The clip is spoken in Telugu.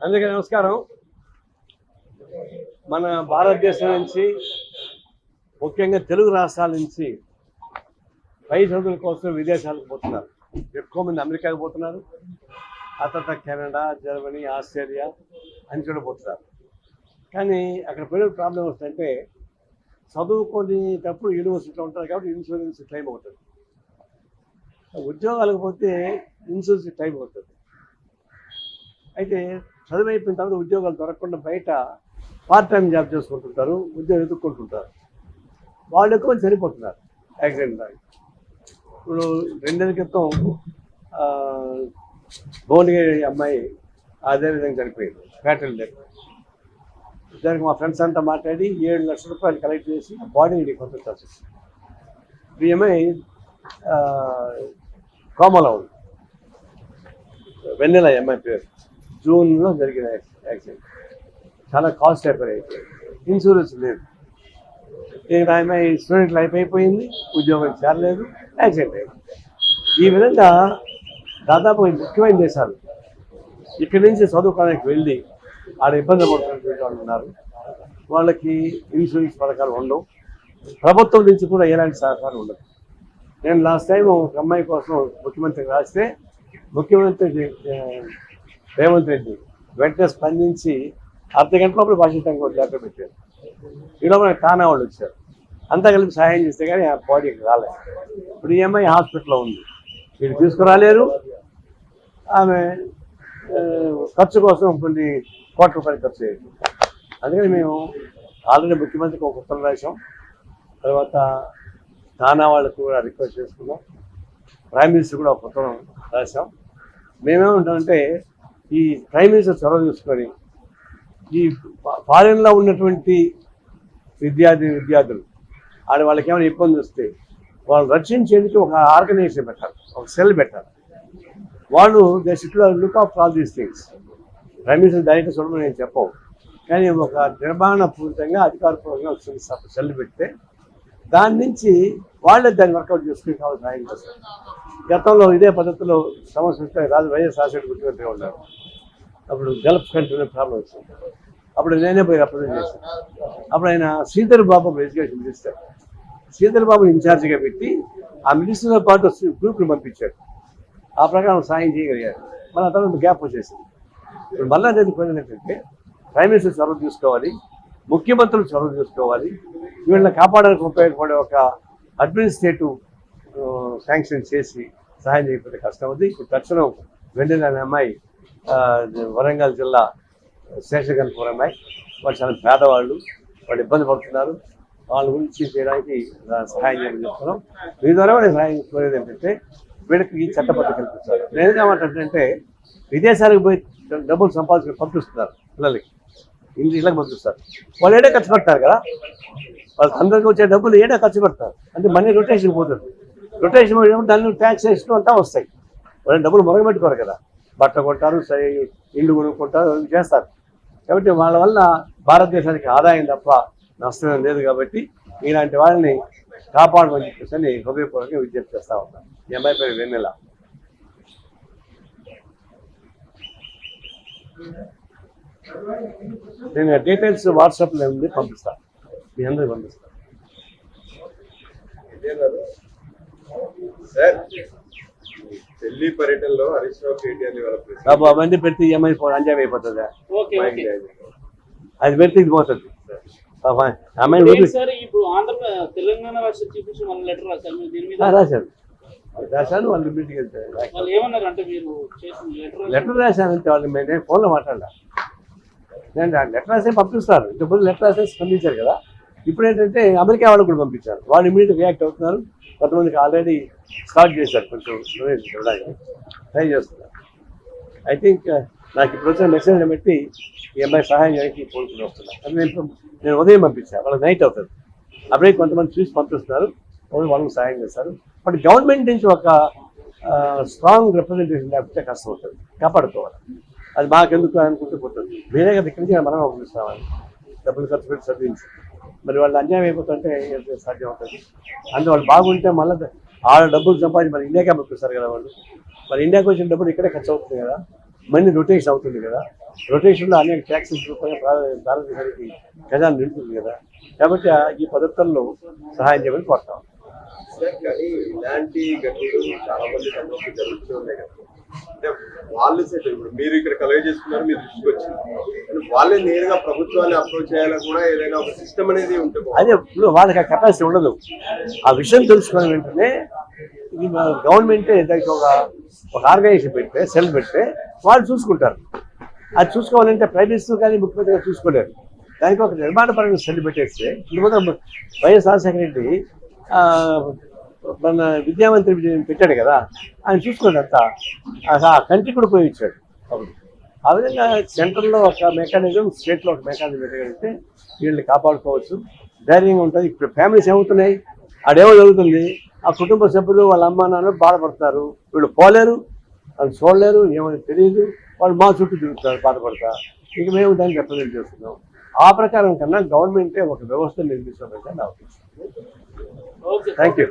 అందరికీ నమస్కారం. మన భారతదేశం నుంచి ముఖ్యంగా తెలుగు రాష్ట్రాల నుంచి పై చదువుల కోసం విదేశాలకు పోతున్నారు. ఎక్కువ మంది అమెరికాకు పోతున్నారు, ఆ తర్వాత కెనడా, జర్మనీ, ఆస్ట్రేలియా అని కూడా పోతున్నారు. కానీ అక్కడ పోయిన ప్రాబ్లం వస్తుందంటే చదువుకునేటప్పుడు యూనివర్సిటీలో ఉంటారు కాబట్టి ఇన్సూరెన్స్ క్లెయిమ్ అవుతుంది. ఉద్యోగాలకు పోతే ఇన్సూరెన్స్ క్లెయిమ్ అవుతుంది. అయితే చదువు అయిపోయిన తర్వాత ఉద్యోగాలు దొరకకుండా బయట పార్ట్ టైం జాబ్ చేసుకుంటుంటారు, ఉద్యోగం ఎదుర్కొంటుంటారు. వాళ్ళు ఎక్కువ చనిపోతున్నారు యాక్సిడెంట్ అయ్యి. ఇప్పుడు 2 నెలల క్రితం భువనగిరి అమ్మాయి అదేవిధంగా చనిపోయింది, ఫ్యాటల్ డెత్. దానికి మా ఫ్రెండ్స్ అంతా మాట్లాడి 7 లక్షల రూపాయలు కలెక్ట్ చేసి బాడీని పంపించాల్సి వచ్చింది. ఈ అమ్మాయి కోమలో ఉంది. వెన్నెల అమ్మాయి పేరు. జూన్లో జరిగిన యాక్సిడెంట్. చాలా కాస్ట్ అయిపోయింది, ఇన్సూరెన్స్ లేదు. నేను ఆమె స్టూడెంట్ లైఫ్ అయిపోయింది, ఉద్యోగం చేరలేదు, యాక్సిడెంట్ అయింది. ఈ విధంగా దాదాపు ముఖ్యమైన దేశాలు ఇక్కడి నుంచి చదువుకోవడానికి వెళ్ళి ఆడ ఇబ్బంది పడుతున్నటువంటి వాళ్ళు ఉన్నారు. వాళ్ళకి ఇన్సూరెన్స్ పథకాలు ఉండవు, ప్రభుత్వం నుంచి కూడా ఎలాంటి సహకారం ఉండదు. నేను లాస్ట్ టైం ఒక అమ్మాయి కోసం ముఖ్యమంత్రికి రాస్తే ముఖ్యమంత్రి రేవంత్ రెడ్డి వెంటనే స్పందించి అర్ధగంట లోపల బాధ్యతంగా జాగ్రత్త పెట్టారు. ఈలోపు మనకు తానా వాళ్ళు వచ్చారు, అంతా కలిపి సహాయం చేస్తే కానీ ఆ బాడీకి రాలేదు. ఇప్పుడు ఈ అమ్మాయి హాస్పిటల్లో ఉంది, వీళ్ళు తీసుకురాలేరు. ఆమె ఖర్చు కోసం కొన్ని కోట్ల రూపాయలు ఖర్చు అయ్యింది. అందుకని మేము ఆల్రెడీ ముఖ్యమంత్రికి ఒక ఉత్తరం రాసాం, తర్వాత తానా వాళ్ళకు కూడా రిక్వెస్ట్ చేసుకున్నాం, ప్రైమ్ మినిస్టర్ కూడా ఒక ఉత్తరం రాసాం. మేమేమంటామంటే ఈ ప్రైమ్ మినిస్టర్ చొరవ చూసుకొని ఈ ఫారిన్లో ఉన్నటువంటి విద్యార్థులు వాళ్ళకి ఏమైనా ఇబ్బంది వస్తే వాళ్ళు రక్షించేందుకు ఒక ఆర్గనైజేషన్ పెట్టాలి, ఒక సెల్ పెట్టాలి. వాళ్ళు they should look of all these things. Prime minister direct చూడమని నేను చెప్పవు, కానీ ఒక నిర్మాణపూరితంగా అధికారపూర్వకంగా ఒక సెల్ పెడితే దాని నుంచి వాళ్ళే దాన్ని వర్కౌట్ చేసుకుని కావాలి సహాయం చేస్తారు. గతంలో ఇదే పద్ధతిలో సమస్య వస్తే వైఎస్ రాజశేఖర్ ముఖ్యమంత్రిగా ఉన్నారు. అప్పుడు గల్ఫ్ కంట్రీలో ప్రాబ్లం వచ్చింది. అప్పుడు నేనే పోయి రిప్రజెంట్ చేశాను. అప్పుడు ఆయన శ్రీధర్ బాబు ఎడ్యుకేషన్ మినిస్టర్, శ్రీధర్ బాబుని ఇన్ఛార్జిగా పెట్టి ఆ మినిస్టర్తో పాటు గ్రూప్ని పంపించాడు. ఆ ప్రకారం సాయం చేయగలిగారు. మన తర్వాత గ్యాప్ వచ్చేసింది. ఇప్పుడు మళ్ళా నేను పోయిన ఏంటంటే ప్రైమ్ మినిస్టర్ చొరవ చూసుకోవాలి, ముఖ్యమంత్రులు చొరవ చూసుకోవాలి. వీళ్ళని కాపాడడానికి ఉపయోగపడే ఒక అడ్మినిస్ట్రేటివ్ శాంక్షన్ చేసి సహాయం చేయకపోతే కష్టం అవుతుంది. ఇప్పుడు తక్షణం వెంటనే అనే అమ్మాయి వరంగల్ జిల్లా శేషగన్పూర్ అమ్మాయి, వాళ్ళు చాలా పేదవాళ్ళు, వాళ్ళు ఇబ్బంది పడుతున్నారు. వాళ్ళ గురించి చేయడానికి సహాయం చేయమని చెప్తున్నాం. మీ ద్వారా నేను సహాయం కోరేది ఏంటంటే వీళ్ళకి ఈ చట్టబద్ధ కల్పించాలి. నేను ఏమంటే విదేశాలకు పోయి డబ్బులు సంపాదించుకొని పంపిస్తున్నారు పిల్లలకి, ఇళ్ళకి పంపిస్తారు. వాళ్ళు ఏడే ఖర్చు పెడతారు కదా, వాళ్ళకి అందరికీ వచ్చే డబ్బులు ఏడా ఖర్చు పెడతారు. అంటే మనీ రొటేషన్ పోతుంది. రొటేషన్ పోయినప్పుడు దాన్ని ట్యాక్స్ వేసిన అంతా వస్తాయి. వాళ్ళు డబ్బులు మొదలుపెట్టుకోరు కదా, బట్ట కొంటారు, ఇల్లు కొనుక్కుంటారు, చేస్తారు. కాబట్టి వాళ్ళ వల్ల భారతదేశానికి ఆదాయం తప్ప నష్టం లేదు. కాబట్టి ఇలాంటి వాళ్ళని కాపాడమని చెప్పేసి హృదయపూర్వకంగా విజ్ఞప్తి చేస్తూ ఉంటాను. ఈ అమ్మాయి పేరు వెన్నెల. నేను డీటెయిల్స్ వాట్సాప్లో ఉంది పంపిస్తాను, మీ అందరికి పంపిస్తాను. ఢిల్లీ పర్యటనలో హరీష్ రావు కేటీఆర్ బాబు అవన్నీ పెడితే ఏమై అంజామ్ అయిపోతుందా? అది పెడితే ఇది పోతుంది. రాశాను వాళ్ళు మీటింగ్ వెళ్తారు. లెటర్ రాశాను అంతే, వాళ్ళు నేను ఫోన్లో మాట్లాడాలి. నేను లెటర్ రాసే పంపిస్తారు. ఇంతకుముందు లెటర్ రాసే స్పందించారు కదా, ఇప్పుడు ఏంటంటే అమెరికా వాళ్ళకు కూడా పంపించారు. వాళ్ళు ఇమీడియట్గా రియాక్ట్ అవుతున్నారు. కొంతమందికి ఆల్రెడీ స్టార్ట్ చేశారు, కొంచెం చూడడానికి ట్రై చేస్తున్నారు. ఐ థింక్ నాకు ఇప్పుడు వచ్చిన మెసేజ్ బట్టి ఈ అమ్మాయి సహాయం చేయడానికి కోరుకుని వస్తున్నారు. అది నేను ఉదయం పంపించాను, వాళ్ళకి నైట్ అవుతుంది. అప్పుడే కొంతమంది చూసి పంపిస్తున్నారు, వాళ్ళకి సహాయం చేస్తారు. బట్ గవర్నమెంట్ నుంచి ఒక స్ట్రాంగ్ రిప్రజెంటేషన్ లేకపోతే కష్టం అవుతుంది, కాపాడుకోవాలి. అది మాకెందుకు అనుకుంటూ పోతుంది. వేరే కదా ఇక్కడి నుంచి మనం పంపిస్తామని డబ్బులు ఖర్చు పెట్టి చదివించి మరి వాళ్ళు అన్యాయం అయిపోతుంటే సాధ్యం అవుతుంది. అందులో వాళ్ళు బాగుంటే మళ్ళీ డబ్బులు సంపాదించి మరి ఇండియాకే పంపిస్తారు కదా వాళ్ళు. మరి ఇండియాకి వచ్చిన డబ్బులు ఇక్కడే ఖర్చు అవుతుంది కదా. మనీ రొటేషన్ అవుతుంది కదా, రొటేషన్లో అనేక ట్యాక్సెస్ రూపంగా భారతదేశానికి ఖజానా నిలుపుతుంది కదా, కాబట్టి ఈ పద్ధతుల్లో సహాయం చేయమని కోరుతాం. సార్, కానీ ఇలాంటి ఘటనలు చాలా మంది సందర్భంలో జరుగుతూ ఉన్నాయి కదా. అంటే వాళ్ళు సెట్ ఇప్పుడు మీరు ఇక్కడ కలెక్ట్ చేసుకున్నారు, మీరు దృష్టికి వచ్చింది, కానీ వాళ్ళే నేరుగా ప్రభుత్వాన్ని అప్రోచ్ చేయాలని కూడా ఏదైనా ఒక సిస్టమ్ అనేది ఉంటే బాగుంటుంది. అదే ఇప్పుడు వాళ్ళకి ఆ కెపాసిటీ ఉండదు. ఆ విషయం తెలుసుకున్న వెంటనే ఇది గవర్నమెంటే దానికి ఒక ఆర్గనైజేషన్ పెడితే, సెల్ పెడితే వాళ్ళు చూసుకుంటారు. అది చూసుకోవాలంటే ప్రైవేట్స్ కానీ ముఖ్యమంత్రిగా చూసుకోలేరు. దానికి ఒక నిర్మాణపరమైన సెల్ పెట్టేస్తే ఇప్పుడు వైఎస్ రాజశేఖర రెడ్డి మన విద్యామంత్రి పెట్టాడు కదా, ఆయన చూసుకున్నట్ట ఆ కంట్రీ కూడా పోయి ఇచ్చాడు. అప్పుడు ఆ విధంగా సెంట్రల్లో ఒక మెకానిజం, స్టేట్లో ఒక మెకానిజం పెట్టగలిగితే వీళ్ళని కాపాడుకోవచ్చు, ధైర్యంగా ఉంటుంది. ఇప్పుడు ఫ్యామిలీస్ ఏమవుతున్నాయి, ఆడేమో జరుగుతుంది, ఆ కుటుంబ సభ్యులు వాళ్ళ అమ్మ నాన్న బాధపడతారు, వీళ్ళు పోలేరు, వాళ్ళు చూడలేరు, ఏమని తెలియదు, వాళ్ళు మా చుట్టూ తిరుగుతారు బాధపడతా. ఇక మేము దాన్ని రిప్రజెంట్ చేస్తున్నాం. ఆ ప్రకారం కన్నా గవర్నమెంటే ఒక వ్యవస్థ నిర్మించడం నా ఉద్దేశం. Thank you.